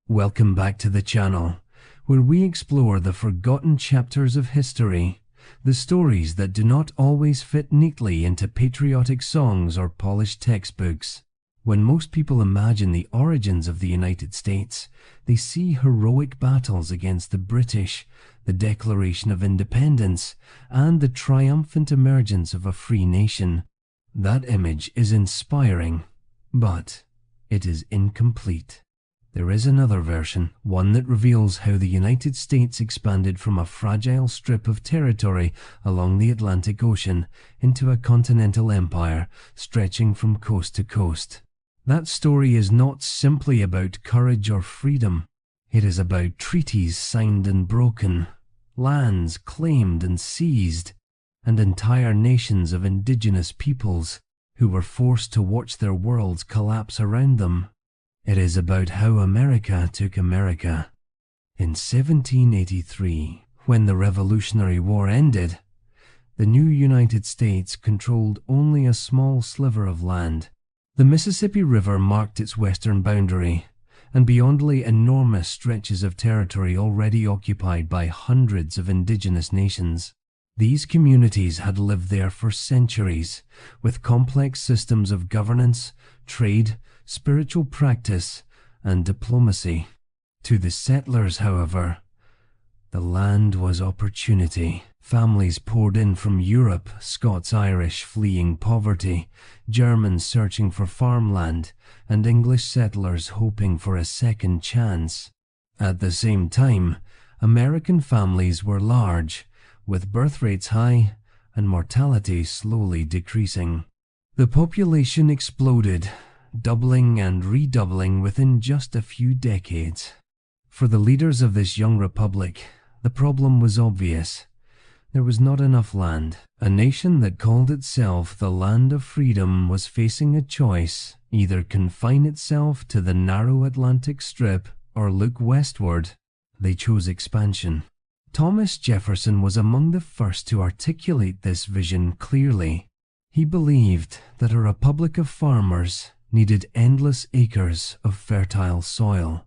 Welcome back to the channel, where we explore the forgotten chapters of history, the stories that do not always fit neatly into patriotic songs or polished textbooks. When most people imagine the origins of the United States, they see heroic battles against the British, the Declaration of Independence, and the triumphant emergence of a free nation. That image is inspiring, but it is incomplete. There is another version, one that reveals how the United States expanded from a fragile strip of territory along the Atlantic Ocean into a continental empire stretching from coast to coast. That story is not simply about courage or freedom. It is about treaties signed and broken, lands claimed and seized, and entire nations of indigenous peoples who were forced to watch their worlds collapse around them. It is about how America took America. In 1783, when the Revolutionary War ended, the new United States controlled only a small sliver of land. The Mississippi River marked its western boundary, and beyond lay enormous stretches of territory already occupied by hundreds of indigenous nations. These communities had lived there for centuries, with complex systems of governance, trade, spiritual practice, and diplomacy. To the settlers, however, the land was opportunity. Families poured in from Europe, Scots-Irish fleeing poverty, Germans searching for farmland, and English settlers hoping for a second chance. At the same time, American families were large, with birth rates high and mortality slowly decreasing. The population exploded, doubling and redoubling within just a few decades. For the leaders of this young republic, the problem was obvious. There was not enough land. A nation that called itself the Land of Freedom was facing a choice: either confine itself to the narrow Atlantic Strip or look westward. They chose expansion. Thomas Jefferson was among the first to articulate this vision clearly. He believed that a republic of farmers needed endless acres of fertile soil,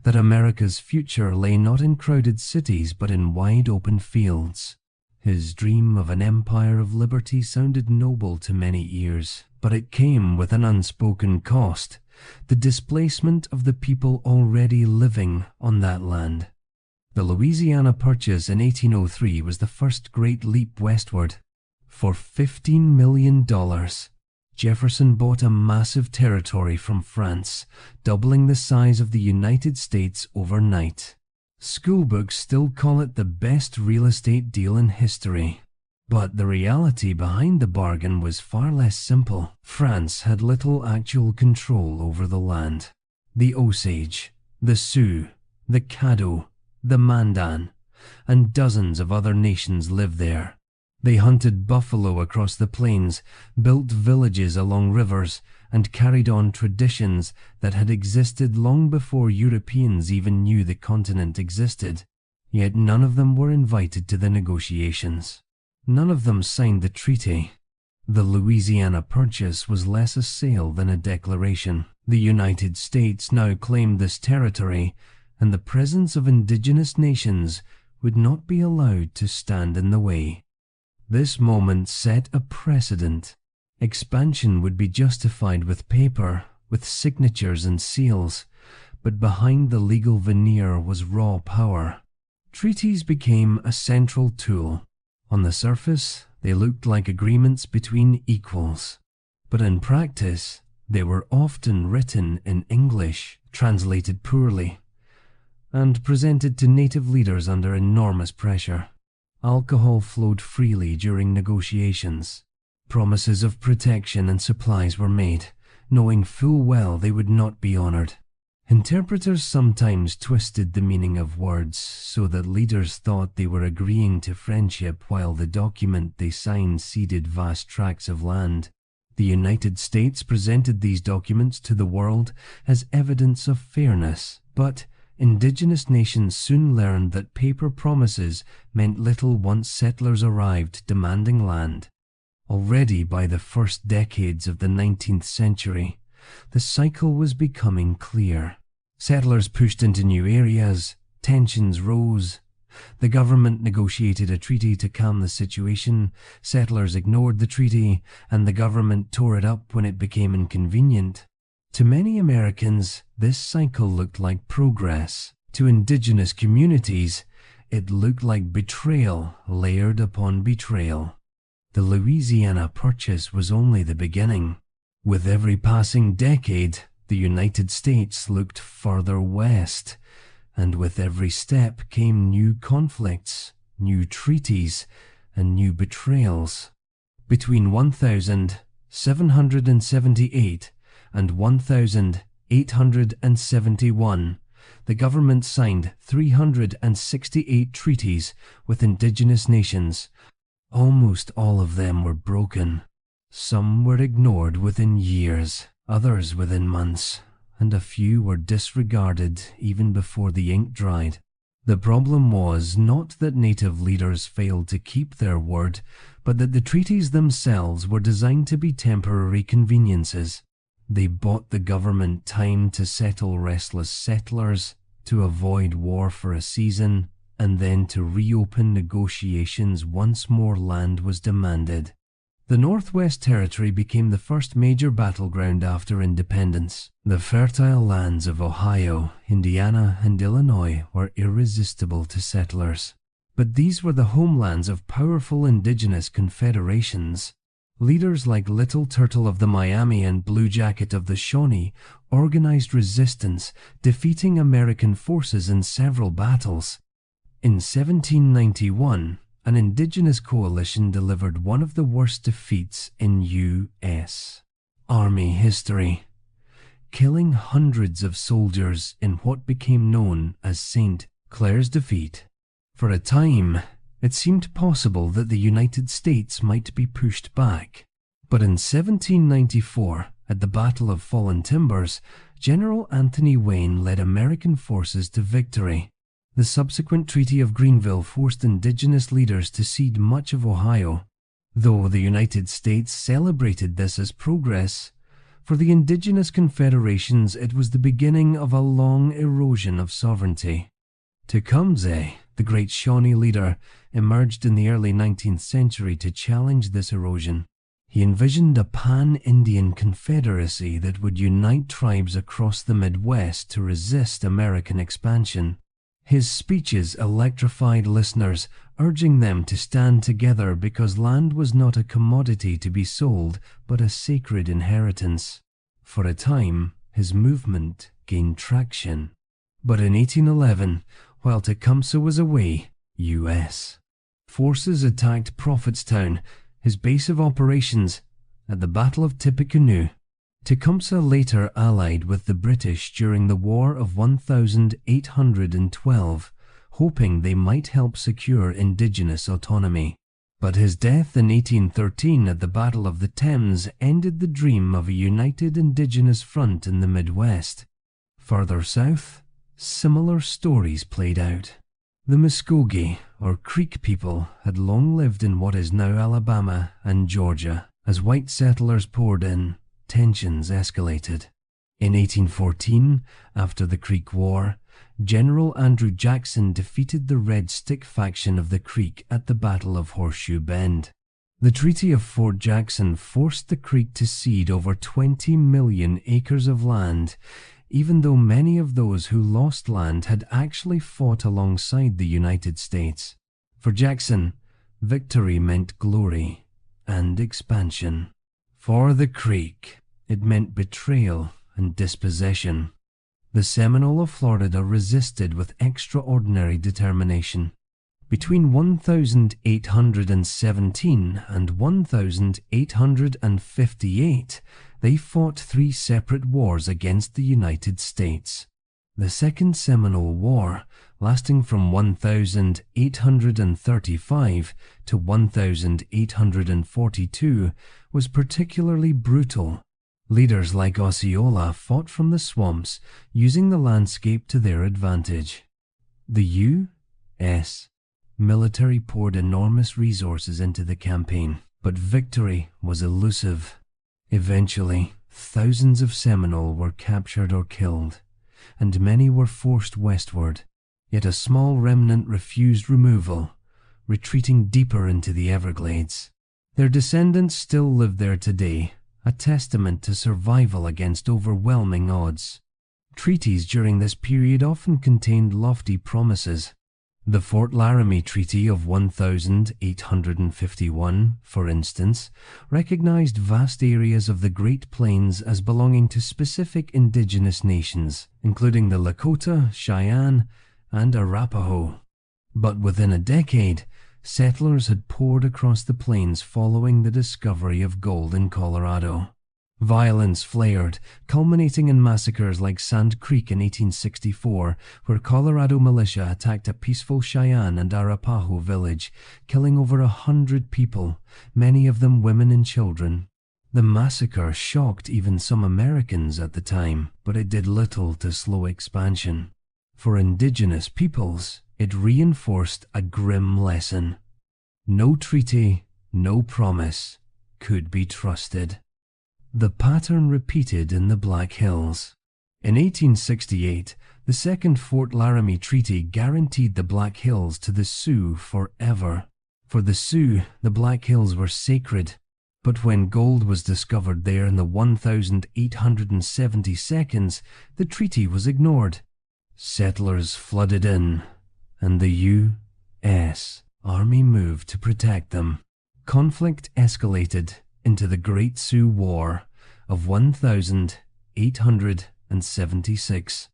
that America's future lay not in crowded cities but in wide open fields. His dream of an empire of liberty sounded noble to many ears, but it came with an unspoken cost: the displacement of the people already living on that land. The Louisiana Purchase in 1803 was the first great leap westward. For $15 million, Jefferson bought a massive territory from France, doubling the size of the United States overnight. Schoolbooks still call it the best real estate deal in history. But the reality behind the bargain was far less simple. France had little actual control over the land. The Osage, the Sioux, the Caddo, the Mandan, and dozens of other nations lived there. They hunted buffalo across the plains, built villages along rivers, and carried on traditions that had existed long before Europeans even knew the continent existed. Yet none of them were invited to the negotiations. None of them signed the treaty. The Louisiana Purchase was less a sale than a declaration. The United States now claimed this territory, and the presence of indigenous nations would not be allowed to stand in the way. This moment set a precedent. Expansion would be justified with paper, with signatures and seals, but behind the legal veneer was raw power. Treaties became a central tool. On the surface, they looked like agreements between equals, but in practice, they were often written in English, translated poorly, and presented to native leaders under enormous pressure. Alcohol flowed freely during negotiations. Promises of protection and supplies were made, knowing full well they would not be honored. Interpreters sometimes twisted the meaning of words so that leaders thought they were agreeing to friendship while the document they signed ceded vast tracts of land. The United States presented these documents to the world as evidence of fairness, but indigenous nations soon learned that paper promises meant little once settlers arrived demanding land. Already by the first decades of the 19th century, the cycle was becoming clear. Settlers pushed into new areas, tensions rose. The government negotiated a treaty to calm the situation, settlers ignored the treaty, and the government tore it up when it became inconvenient. To many Americans, this cycle looked like progress. To indigenous communities, it looked like betrayal layered upon betrayal. The Louisiana Purchase was only the beginning. With every passing decade, the United States looked further west, and with every step came new conflicts, new treaties, and new betrayals. Between 1778 and 1871, the government signed 368 treaties with indigenous nations. Almost all of them were broken. Some were ignored within years, others within months, and a few were disregarded even before the ink dried. The problem was not that native leaders failed to keep their word, but that the treaties themselves were designed to be temporary conveniences. They bought the government time to settle restless settlers, to avoid war for a season, and then to reopen negotiations once more land was demanded. The Northwest Territory became the first major battleground after independence. The fertile lands of Ohio, Indiana, and Illinois were irresistible to settlers. But these were the homelands of powerful indigenous confederations. Leaders like Little Turtle of the Miami and Blue Jacket of the Shawnee organized resistance, defeating American forces in several battles. In 1791, an indigenous coalition delivered one of the worst defeats in U.S. Army history, killing hundreds of soldiers in what became known as St. Clair's defeat. For a time, it seemed possible that the United States might be pushed back. But in 1794, at the Battle of Fallen Timbers, General Anthony Wayne led American forces to victory. The subsequent Treaty of Greenville forced indigenous leaders to cede much of Ohio. Though the United States celebrated this as progress, for the indigenous confederations it was the beginning of a long erosion of sovereignty. Tecumseh, the great Shawnee leader, emerged in the early 19th century to challenge this erosion. He envisioned a pan-Indian confederacy that would unite tribes across the Midwest to resist American expansion. His speeches electrified listeners, urging them to stand together because land was not a commodity to be sold, but a sacred inheritance. For a time, his movement gained traction. But in 1811, while Tecumseh was away, U.S. forces attacked Prophetstown, his base of operations, at the Battle of Tippecanoe. Tecumseh later allied with the British during the War of 1812, hoping they might help secure indigenous autonomy. But his death in 1813 at the Battle of the Thames ended the dream of a united indigenous front in the Midwest. Further south, similar stories played out. The Muskogee, or Creek people, had long lived in what is now Alabama and Georgia. As white settlers poured in, tensions escalated. In 1814, after the Creek War, General Andrew Jackson defeated the Red Stick faction of the Creek at the Battle of Horseshoe Bend. The Treaty of Fort Jackson forced the Creek to cede over 20 million acres of land, even though many of those who lost land had actually fought alongside the United States. For Jackson, victory meant glory and expansion. For the Creek, it meant betrayal and dispossession. The Seminole of Florida resisted with extraordinary determination. Between 1817 and 1858, they fought 3 separate wars against the United States. The Second Seminole War, lasting from 1835 to 1842, was particularly brutal. Leaders like Osceola fought from the swamps, using the landscape to their advantage. The U.S. military poured enormous resources into the campaign, but victory was elusive. Eventually, thousands of Seminole were captured or killed. and many were forced westward. Yet a small remnant refused removal, retreating deeper into the Everglades. Their descendants still live there today, a testament to survival against overwhelming odds. Treaties during this period often contained lofty promises. The Fort Laramie Treaty of 1851, for instance, recognized vast areas of the Great Plains as belonging to specific indigenous nations, including the Lakota, Cheyenne, and Arapaho. But within a decade, settlers had poured across the plains following the discovery of gold in Colorado. Violence flared, culminating in massacres like Sand Creek in 1864, where Colorado militia attacked a peaceful Cheyenne and Arapaho village, killing over 100 people, many of them women and children. The massacre shocked even some Americans at the time, but it did little to slow expansion. For indigenous peoples, it reinforced a grim lesson. No treaty, no promise could be trusted. The pattern repeated in the Black Hills. In 1868, the Second Fort Laramie Treaty guaranteed the Black Hills to the Sioux forever. For the Sioux, the Black Hills were sacred. But when gold was discovered there in the 1872nd, the treaty was ignored. Settlers flooded in, and the U.S. Army moved to protect them. Conflict escalated into the Great Sioux War of 1876.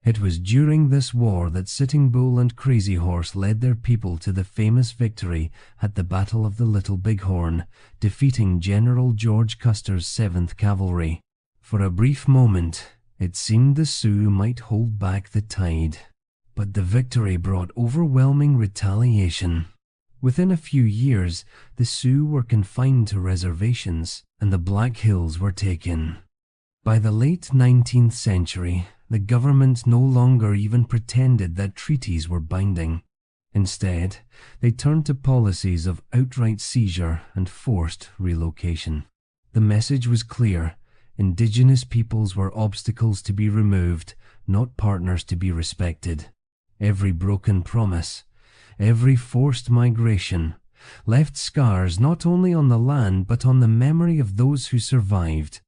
It was during this war that Sitting Bull and Crazy Horse led their people to the famous victory at the Battle of the Little Bighorn, defeating General George Custer's 7th Cavalry. For a brief moment, it seemed the Sioux might hold back the tide, but the victory brought overwhelming retaliation. Within a few years, the Sioux were confined to reservations, and the Black Hills were taken. By the late 19th century, the government no longer even pretended that treaties were binding. Instead, they turned to policies of outright seizure and forced relocation. The message was clear: indigenous peoples were obstacles to be removed, not partners to be respected. Every broken promise, every forced migration, left scars not only on the land but on the memory of those who survived.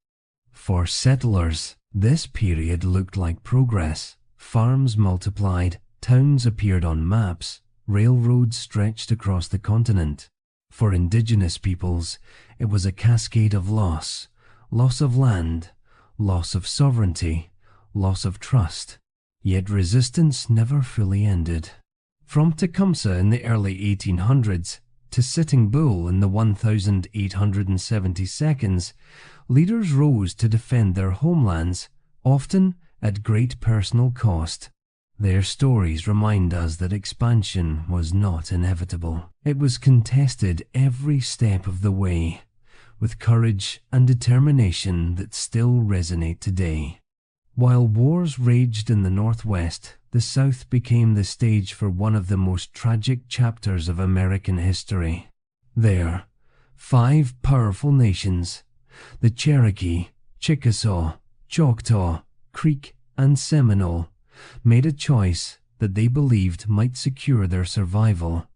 For settlers, this period looked like progress. Farms multiplied, towns appeared on maps, railroads stretched across the continent. For indigenous peoples, it was a cascade of loss of land, loss of sovereignty, loss of trust. Yet resistance never fully ended. From Tecumseh in the early 1800s to Sitting Bull in the 1872nd, leaders rose to defend their homelands, often at great personal cost. Their stories remind us that expansion was not inevitable. It was contested every step of the way, with courage and determination that still resonate today. While wars raged in the Northwest, the South became the stage for one of the most tragic chapters of American history. There, 5 powerful nations, the Cherokee, Chickasaw, Choctaw, Creek, and Seminole, made a choice that they believed might secure their survival.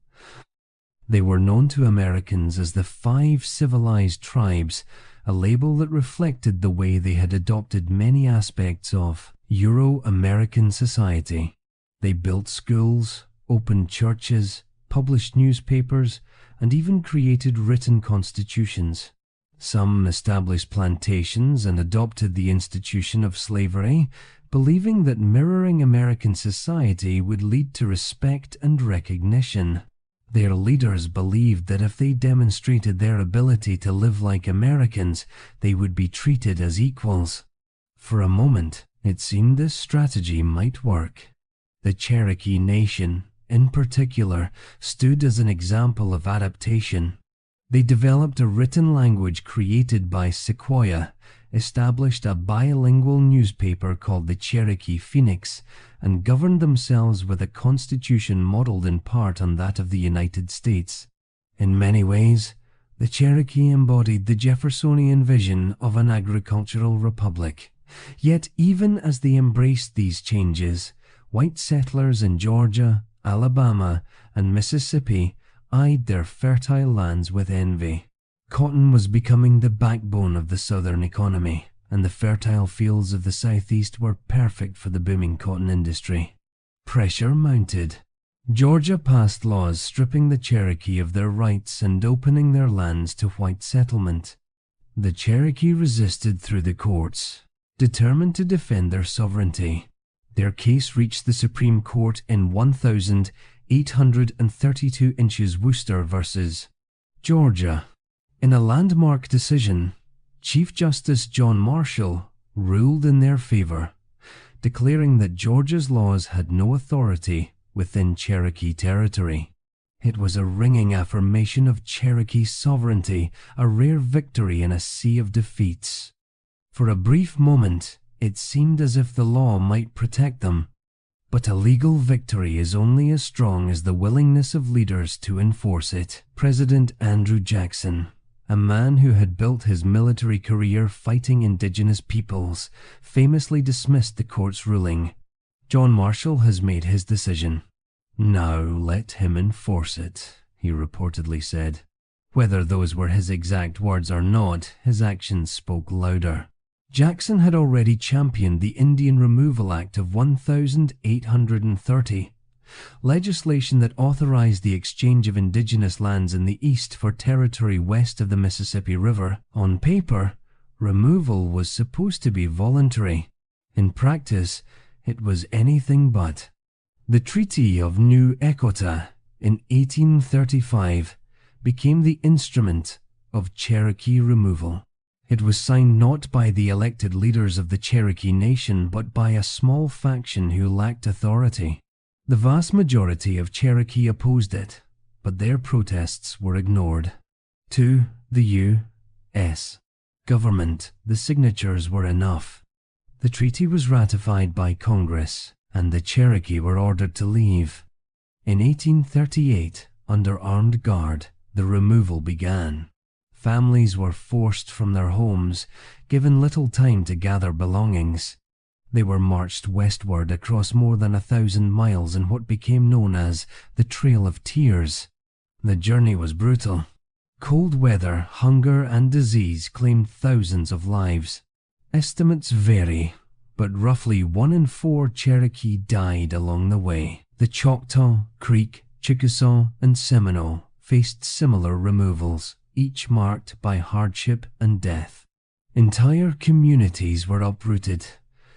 They were known to Americans as the 5 Civilized Tribes, a label that reflected the way they had adopted many aspects of Euro-American society. They built schools, opened churches, published newspapers, and even created written constitutions. Some established plantations and adopted the institution of slavery, believing that mirroring American society would lead to respect and recognition. Their leaders believed that if they demonstrated their ability to live like Americans, they would be treated as equals. For a moment, it seemed this strategy might work. The Cherokee Nation, in particular, stood as an example of adaptation. They developed a written language created by Sequoyah, established a bilingual newspaper called the Cherokee Phoenix, and governed themselves with a constitution modeled in part on that of the United States. In many ways, the Cherokee embodied the Jeffersonian vision of an agricultural republic, Yet even as they embraced these changes, white settlers in Georgia, Alabama, and Mississippi eyed their fertile lands with envy. Cotton was becoming the backbone of the southern economy, and the fertile fields of the southeast were perfect for the booming cotton industry. Pressure mounted. Georgia passed laws stripping the Cherokee of their rights and opening their lands to white settlement. The Cherokee resisted through the courts, determined to defend their sovereignty. Their case reached the Supreme Court in 1832 inches Worcester versus Georgia. In a landmark decision, Chief Justice John Marshall ruled in their favor, declaring that Georgia's laws had no authority within Cherokee territory. It was a ringing affirmation of Cherokee sovereignty, a rare victory in a sea of defeats. For a brief moment, it seemed as if the law might protect them, but a legal victory is only as strong as the willingness of leaders to enforce it. President Andrew Jackson, a man who had built his military career fighting indigenous peoples, famously dismissed the court's ruling. John Marshall has made his decision. Now let him enforce it, he reportedly said. Whether those were his exact words or not, his actions spoke louder. Jackson had already championed the Indian Removal Act of 1830, legislation that authorized the exchange of indigenous lands in the East for territory west of the Mississippi River. On paper, removal was supposed to be voluntary. In practice, it was anything but. The Treaty of New Echota in 1835 became the instrument of Cherokee removal. It was signed not by the elected leaders of the Cherokee Nation, but by a small faction who lacked authority. The vast majority of Cherokee opposed it, but their protests were ignored. To the U.S. government, the signatures were enough. The treaty was ratified by Congress, and the Cherokee were ordered to leave. In 1838, under armed guard, the removal began. Families were forced from their homes, given little time to gather belongings. They were marched westward across more than 1,000 miles in what became known as the Trail of Tears. The journey was brutal. Cold weather, hunger, and disease claimed thousands of lives. Estimates vary, but roughly 1 in 4 Cherokee died along the way. The Choctaw, Creek, Chickasaw, and Seminole faced similar removals, each marked by hardship and death. Entire communities were uprooted,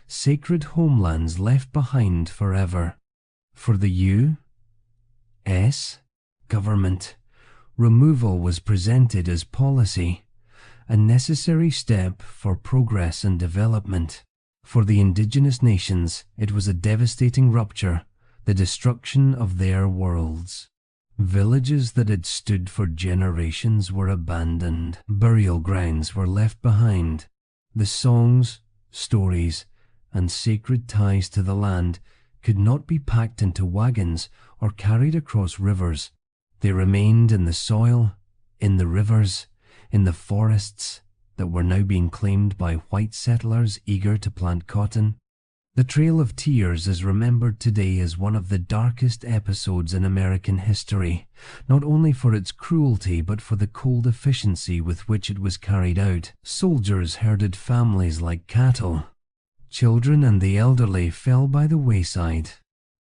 sacred homelands left behind forever. For the U.S. government, removal was presented as policy, a necessary step for progress and development. For the indigenous nations, it was a devastating rupture, the destruction of their worlds. Villages that had stood for generations were abandoned. Burial grounds were left behind. The songs, stories, and sacred ties to the land could not be packed into wagons or carried across rivers. They remained in the soil, in the rivers, in the forests that were now being claimed by white settlers eager to plant cotton. The Trail of Tears is remembered today as one of the darkest episodes in American history, not only for its cruelty but for the cold efficiency with which it was carried out. Soldiers herded families like cattle. Children and the elderly fell by the wayside.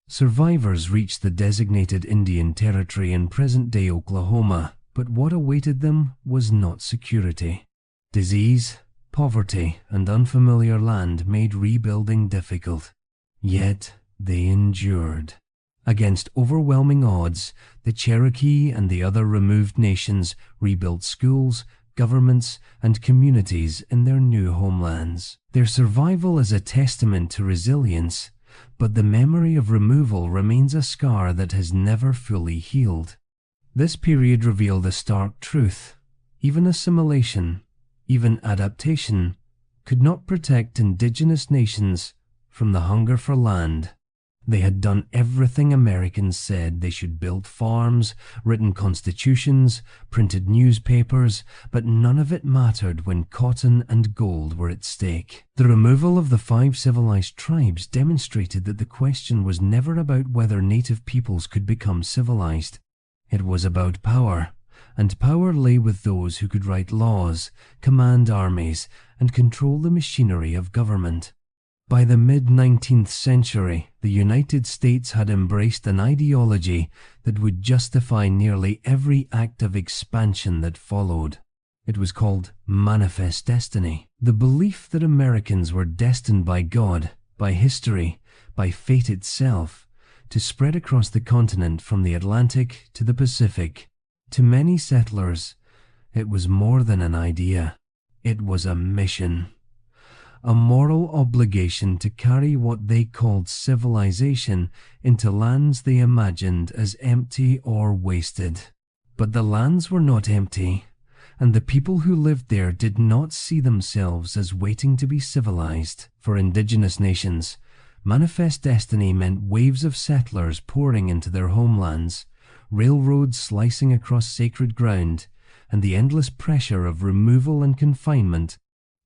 Survivors reached the designated Indian Territory in present-day Oklahoma, but what awaited them was not security. Disease, poverty, and unfamiliar land made rebuilding difficult. Yet they endured. Against overwhelming odds, the Cherokee and the other removed nations rebuilt schools, governments, and communities in their new homelands. Their survival is a testament to resilience, but the memory of removal remains a scar that has never fully healed. This period revealed a stark truth. Even assimilation, even adaptation, could not protect indigenous nations from the hunger for land. They had done everything Americans said they should: build farms, written constitutions, printed newspapers, but none of it mattered when cotton and gold were at stake. The removal of the 5 civilized tribes demonstrated that the question was never about whether native peoples could become civilized. It was about power, and power lay with those who could write laws, command armies, and control the machinery of government. By the mid-19th century, the United States had embraced an ideology that would justify nearly every act of expansion that followed. It was called manifest destiny, the belief that Americans were destined by God, by history, by fate itself, to spread across the continent from the Atlantic to the Pacific. To many settlers, it was more than an idea. It was a mission. A moral obligation to carry what they called civilization into lands they imagined as empty or wasted. But the lands were not empty, and the people who lived there did not see themselves as waiting to be civilized. For indigenous nations, manifest destiny meant waves of settlers pouring into their homelands, railroads slicing across sacred ground, and the endless pressure of removal and confinement.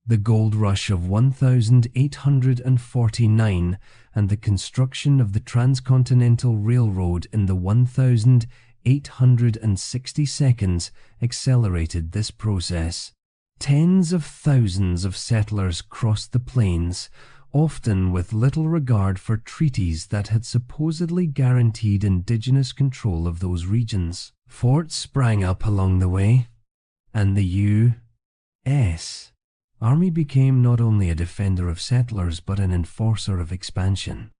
The gold rush of 1849 and the construction of the Transcontinental Railroad in the 1860s accelerated this process. Tens of thousands of settlers crossed the plains, often with little regard for treaties that had supposedly guaranteed indigenous control of those regions. Forts sprang up along the way, and the U.S. Army became not only a defender of settlers but an enforcer of expansion.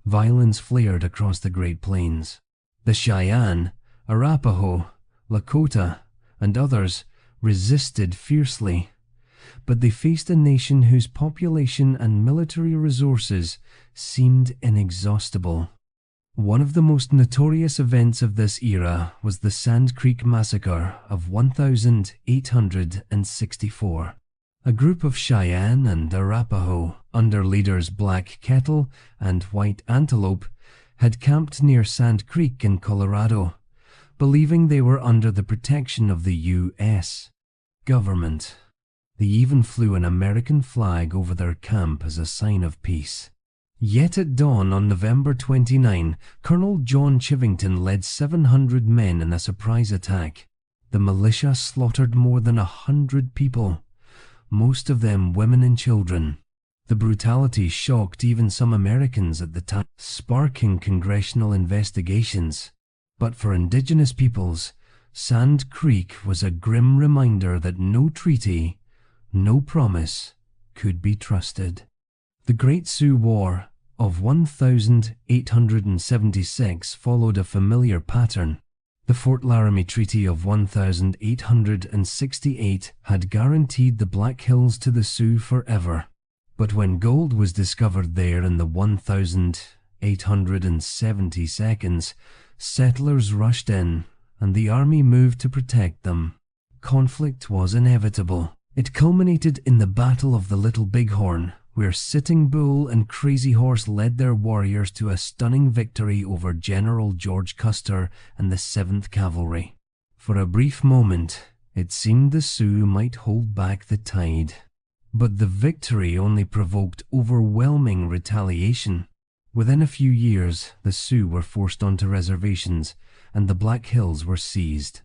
Violence flared across the Great Plains. The Cheyenne, Arapaho, Lakota, and others resisted fiercely, but they faced a nation whose population and military resources seemed inexhaustible. One of the most notorious events of this era was the Sand Creek Massacre of 1864. A group of Cheyenne and Arapaho, under leaders Black Kettle and White Antelope, had camped near Sand Creek in Colorado, believing they were under the protection of the U.S. government. They even flew an American flag over their camp as a sign of peace. Yet at dawn on November 29, Colonel John Chivington led 700 men in a surprise attack. The militia slaughtered more than 100 people, most of them women and children. The brutality shocked even some Americans at the time, sparking congressional investigations. But for indigenous peoples, Sand Creek was a grim reminder that no treaty, no promise could be trusted. The Great Sioux War of 1876 followed a familiar pattern. The Fort Laramie Treaty of 1868 had guaranteed the Black Hills to the Sioux forever. But when gold was discovered there in the 1872, settlers rushed in, and the army moved to protect them. Conflict was inevitable. It culminated in the Battle of the Little Bighorn, where Sitting Bull and Crazy Horse led their warriors to a stunning victory over General George Custer and the 7th Cavalry. For a brief moment, it seemed the Sioux might hold back the tide. But the victory only provoked overwhelming retaliation. Within a few years, the Sioux were forced onto reservations, and the Black Hills were seized.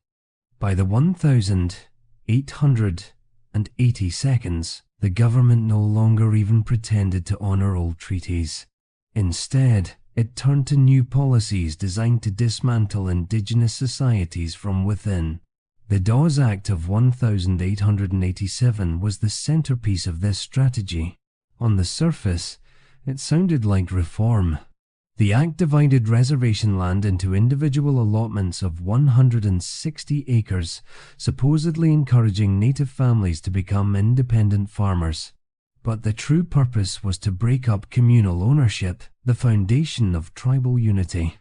By the 1882, the government no longer even pretended to honor old treaties. Instead, it turned to new policies designed to dismantle indigenous societies from within. The Dawes Act of 1887 was the centerpiece of this strategy. On the surface, it sounded like reform. The act divided reservation land into individual allotments of 160 acres, supposedly encouraging native families to become independent farmers. But the true purpose was to break up communal ownership, the foundation of tribal unity.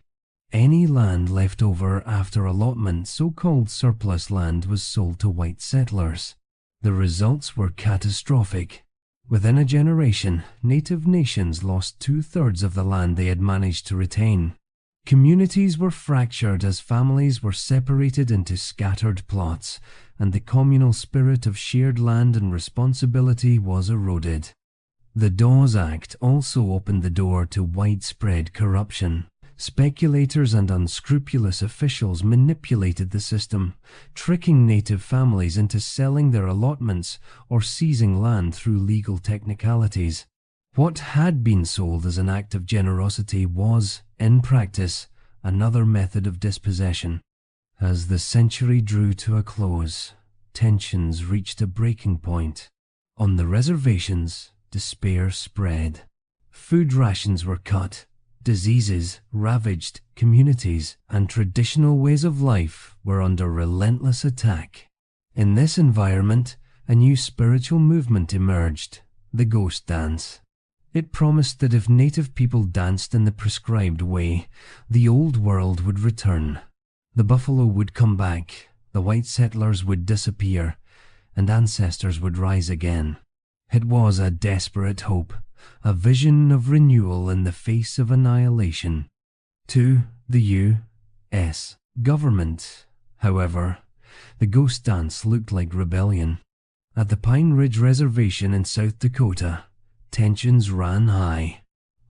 Any land left over after allotment, so-called surplus land, was sold to white settlers. The results were catastrophic. Within a generation, native nations lost 2/3 of the land they had managed to retain. Communities were fractured as families were separated into scattered plots, and the communal spirit of shared land and responsibility was eroded. The Dawes Act also opened the door to widespread corruption. Speculators and unscrupulous officials manipulated the system, tricking native families into selling their allotments or seizing land through legal technicalities. What had been sold as an act of generosity was, in practice, another method of dispossession. As the century drew to a close, tensions reached a breaking point. On the reservations, despair spread. Food rations were cut. Diseases ravaged communities, and traditional ways of life were under relentless attack. In this environment, a new spiritual movement emerged, the ghost dance. It promised that if native people danced in the prescribed way, the old world would return. The buffalo would come back, the white settlers would disappear, and ancestors would rise again. It was a desperate hope, a vision of renewal in the face of annihilation. To the U.S. government, however, the ghost dance looked like rebellion. At the Pine Ridge Reservation in South Dakota, tensions ran high.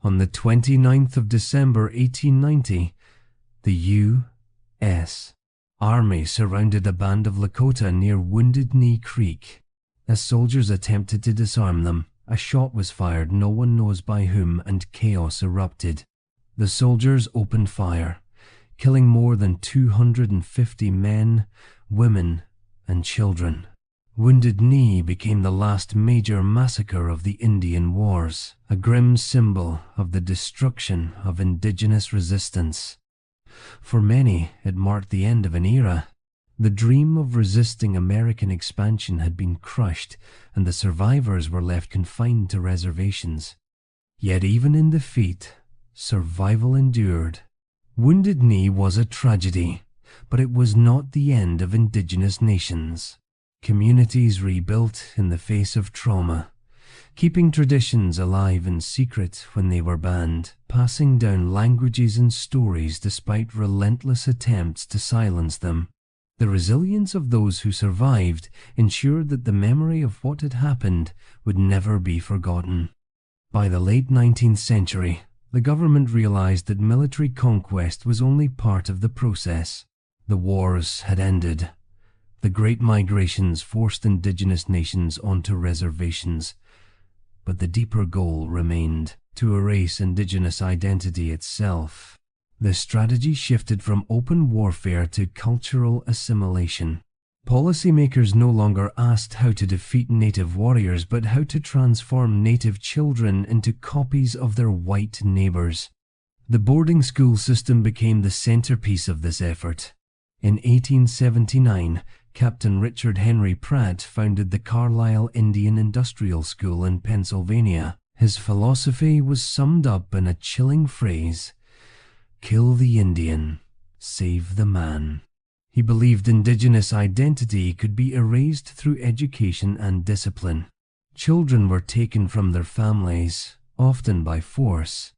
On the 29th of December 1890, the U.S. Army surrounded a band of Lakota near Wounded Knee Creek. As soldiers attempted to disarm them, a shot was fired no one knows by whom, and chaos erupted. The soldiers opened fire, killing more than 250 men, women, and children. Wounded Knee became the last major massacre of the Indian Wars, a grim symbol of the destruction of indigenous resistance. For many, it marked the end of an era. The dream of resisting American expansion had been crushed, and the survivors were left confined to reservations. Yet even in defeat, survival endured. Wounded Knee was a tragedy, but it was not the end of indigenous nations. Communities rebuilt in the face of trauma, keeping traditions alive in secret when they were banned, passing down languages and stories despite relentless attempts to silence them. The resilience of those who survived ensured that the memory of what had happened would never be forgotten. By the late 19th century, the government realized that military conquest was only part of the process. The wars had ended. The Great Migrations forced indigenous nations onto reservations, but the deeper goal remained: to erase indigenous identity itself. The strategy shifted from open warfare to cultural assimilation. Policymakers no longer asked how to defeat native warriors, but how to transform native children into copies of their white neighbors. The boarding school system became the centerpiece of this effort. In 1879, Captain Richard Henry Pratt founded the Carlisle Indian Industrial School in Pennsylvania. His philosophy was summed up in a chilling phrase: "Kill the Indian, save the man." He believed indigenous identity could be erased through education and discipline. Children were taken from their families, often by force.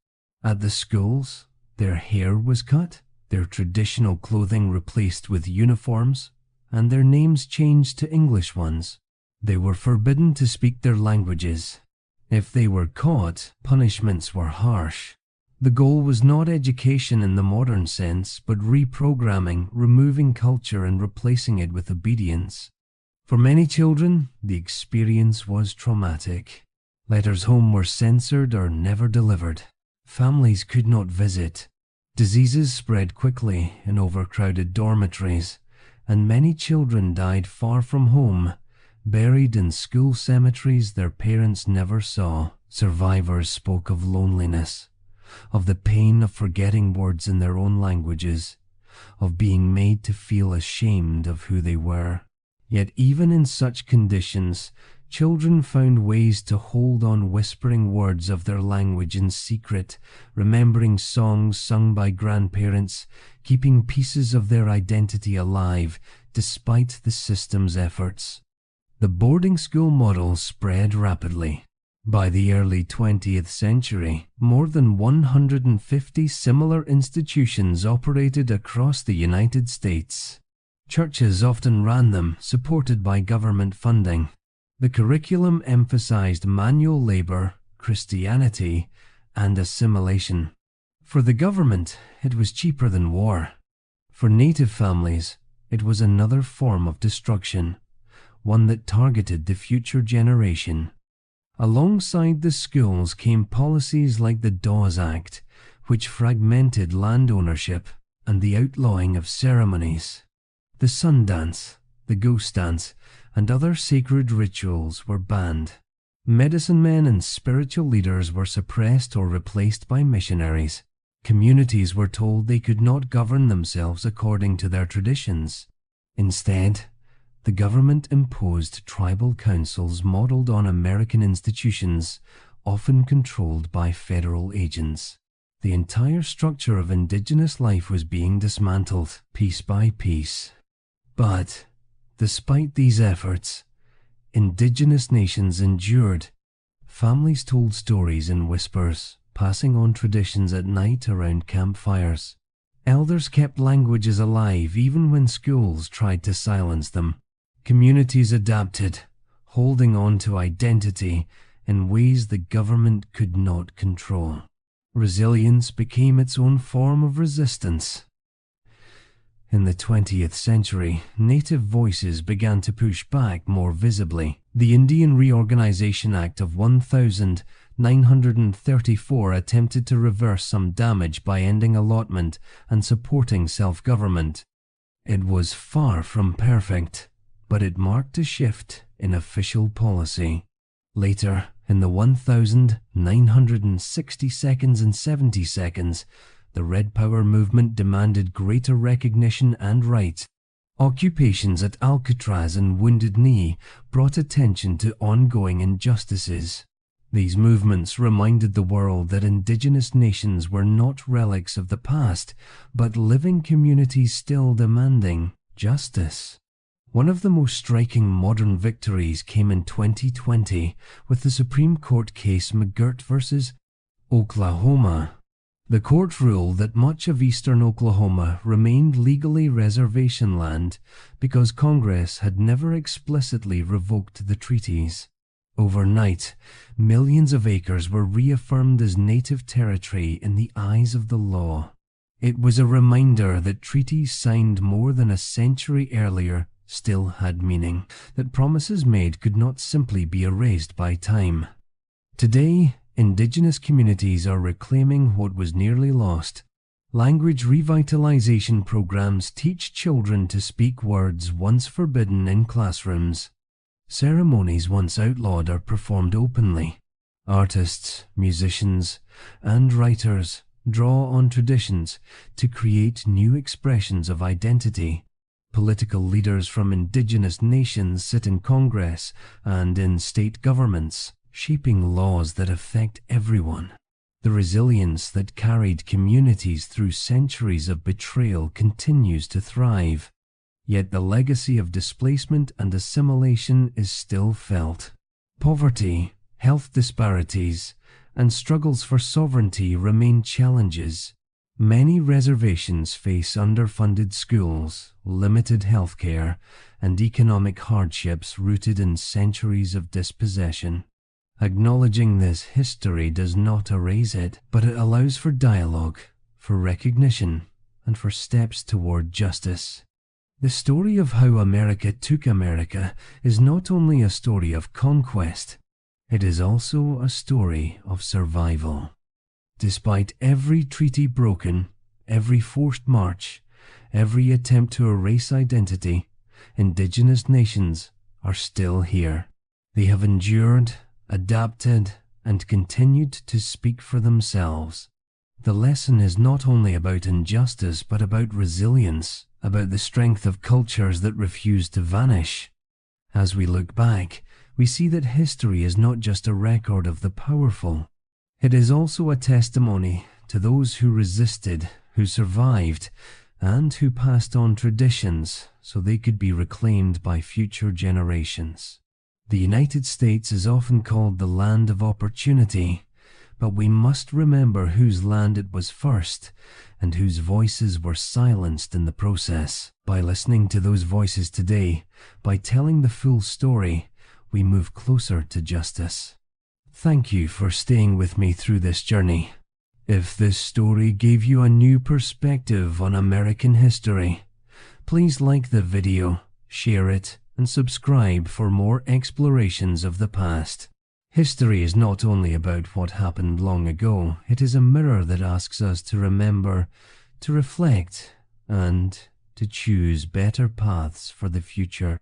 At the schools, their hair was cut, their traditional clothing replaced with uniforms, and their names changed to English ones. They were forbidden to speak their languages. If they were caught, punishments were harsh. The goal was not education in the modern sense, but reprogramming, removing culture and replacing it with obedience. For many children, the experience was traumatic. Letters home were censored or never delivered. Families could not visit. Diseases spread quickly in overcrowded dormitories, and many children died far from home, buried in school cemeteries their parents never saw. Survivors spoke of loneliness, of the pain of forgetting words in their own languages, of being made to feel ashamed of who they were. Yet even in such conditions, children found ways to hold on, whispering words of their language in secret, remembering songs sung by grandparents, keeping pieces of their identity alive despite the system's efforts. The boarding school model spread rapidly. By the early 20th century, more than 150 similar institutions operated across the United States. Churches often ran them, supported by government funding. The curriculum emphasized manual labor, Christianity, and assimilation. For the government, it was cheaper than war. For native families, it was another form of destruction, one that targeted the future generation. Alongside the schools came policies like the Dawes Act, which fragmented land ownership and the outlawing of ceremonies. The sun dance, the ghost dance, and other sacred rituals were banned. Medicine men and spiritual leaders were suppressed or replaced by missionaries. Communities were told they could not govern themselves according to their traditions. Instead, the government imposed tribal councils modeled on American institutions, often controlled by federal agents. The entire structure of indigenous life was being dismantled, piece by piece. But, despite these efforts, indigenous nations endured. Families told stories in whispers, passing on traditions at night around campfires. Elders kept languages alive even when schools tried to silence them. Communities adapted, holding on to identity in ways the government could not control. Resilience became its own form of resistance. In the 20th century, native voices began to push back more visibly. The Indian Reorganization Act of 1934 attempted to reverse some damage by ending allotment and supporting self-government. It was far from perfect, but it marked a shift in official policy. Later, in the 1960s and 70s, the Red Power movement demanded greater recognition and rights. Occupations at Alcatraz and Wounded Knee brought attention to ongoing injustices. These movements reminded the world that indigenous nations were not relics of the past, but living communities still demanding justice. One of the most striking modern victories came in 2020 with the Supreme Court case McGirt v. Oklahoma. The court ruled that much of eastern Oklahoma remained legally reservation land because Congress had never explicitly revoked the treaties. Overnight, millions of acres were reaffirmed as native territory in the eyes of the law. It was a reminder that treaties signed more than a century earlier still had meaning, that promises made could not simply be erased by time. Today, indigenous communities are reclaiming what was nearly lost. Language revitalization programs teach children to speak words once forbidden in classrooms. Ceremonies once outlawed are performed openly. Artists, musicians, and writers draw on traditions to create new expressions of identity. Political leaders from indigenous nations sit in Congress and in state governments, shaping laws that affect everyone. The resilience that carried communities through centuries of betrayal continues to thrive. Yet the legacy of displacement and assimilation is still felt. Poverty, health disparities, and struggles for sovereignty remain challenges. Many reservations face underfunded schools, limited healthcare, and economic hardships rooted in centuries of dispossession. Acknowledging this history does not erase it, but it allows for dialogue, for recognition, and for steps toward justice. The story of how America took America is not only a story of conquest, it is also a story of survival. Despite every treaty broken, every forced march, every attempt to erase identity, indigenous nations are still here. They have endured, adapted, and continued to speak for themselves. The lesson is not only about injustice, but about resilience, about the strength of cultures that refuse to vanish. As we look back, we see that history is not just a record of the powerful. It is also a testimony to those who resisted, who survived, and who passed on traditions so they could be reclaimed by future generations. The United States is often called the land of opportunity, but we must remember whose land it was first and whose voices were silenced in the process. By listening to those voices today, by telling the full story, we move closer to justice. Thank you for staying with me through this journey. If this story gave you a new perspective on American history, please like the video, share it, and subscribe for more explorations of the past. History is not only about what happened long ago, it is a mirror that asks us to remember, to reflect, and to choose better paths for the future.